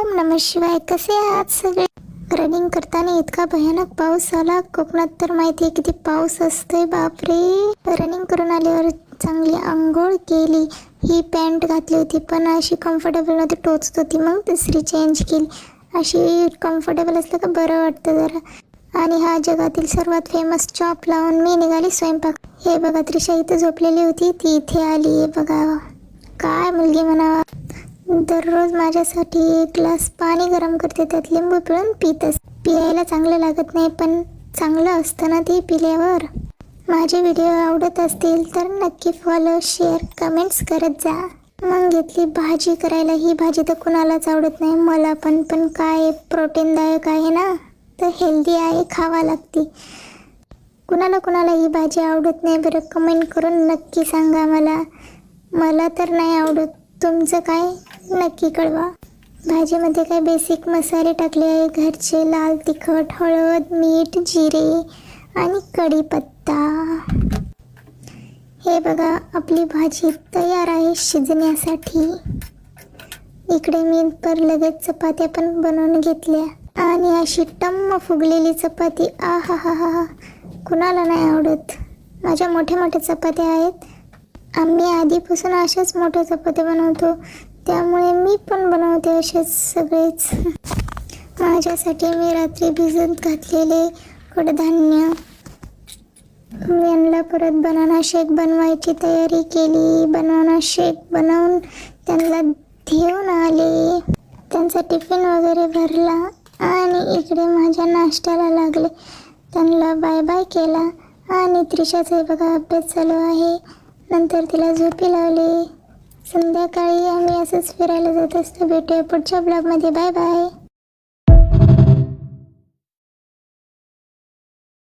ओम नमः शिवाय. कसे आहात सगळे? रनिंग करताना इतका भयानक पाऊस आला कोकणात, तर माहिती आहे किती पाऊस असतोय. बापरे. रनिंग करून आल्यावर चांगली आंघोळ केली. ही पॅन्ट घातली होती पण अशी कम्फर्टेबल नव्हती, टोचत होती. मग दुसरी चेंज केली. अशी कम्फर्टेबल असलं का बरं वाटतं जरा. आणि हा जगातील सर्वात फेमस चॉप लावून मी निघाली स्वयंपाक. हे बघा, त्रिशा इथं झोपलेली होती, ती इथे आली. हे बघा काय मुलगी म्हणावा. दररोज माझ्यासाठी एक ग्लास पाणी गरम करते, त्यात लिंबू पिळून पितस. पियायला चांगलं लागत नाही पण चांगलं असतं ना ते पिल्यावर. माझे व्हिडिओ आवडत असतील तर नक्की फॉलो, शेअर, कमेंट्स करत जा. मग घेतली भाजी करायला. ही भाजी तर कुणालाच आवडत नाही, मला पण काय प्रोटीनदायक आहे ना, तर हेल्दी आहे, खावा लागते. कुणाला ही भाजी आवडत नाही बरं? कमेंट करून नक्की सांगा मला. मला तर नाही आवडत, तुमचं काय नक्की कळवा. भाजीमध्ये काय बेसिक मसाले टाकले आहे घरचे: लाल तिखट, हळद, मीठ, जिरे आणि कढीपत्ता. हे बघा आपली भाजी तयार आहे शिजण्यासाठी. इकडे मी पर लगेच चपात्या पण बनवून घेतल्या. आणि अशी टम्म फुगलेली चपाती, आहा हा हा हा, कुणाला नाही आवडत. माझ्या मोठ्या चपात्या आहेत. आम्ही आधीपासून अशाच मोठ्या चपात्या बनवतो, त्यामुळे मी पण बनवते असेच सगळेच. माझ्यासाठी मी रात्री भिजत घातलेले कडधान्य, यांना परत बनाना शेक बनवायची तयारी केली. बनाना शेक बनवून त्यांना घेऊन आले, त्यांचा टिफिन वगैरे भरला आणि इकडे माझ्या नाश्त्याला लागले. त्यांना बाय बाय केला. आणि त्रिशाचा बघा अभ्यास चालू आहे. नंतर तिला झोपी लावली. संध्याकाळी आम्ही असंच फिरायला जात असतो. भेटूया पुढच्या ब्लॉगमध्ये. Bye bye.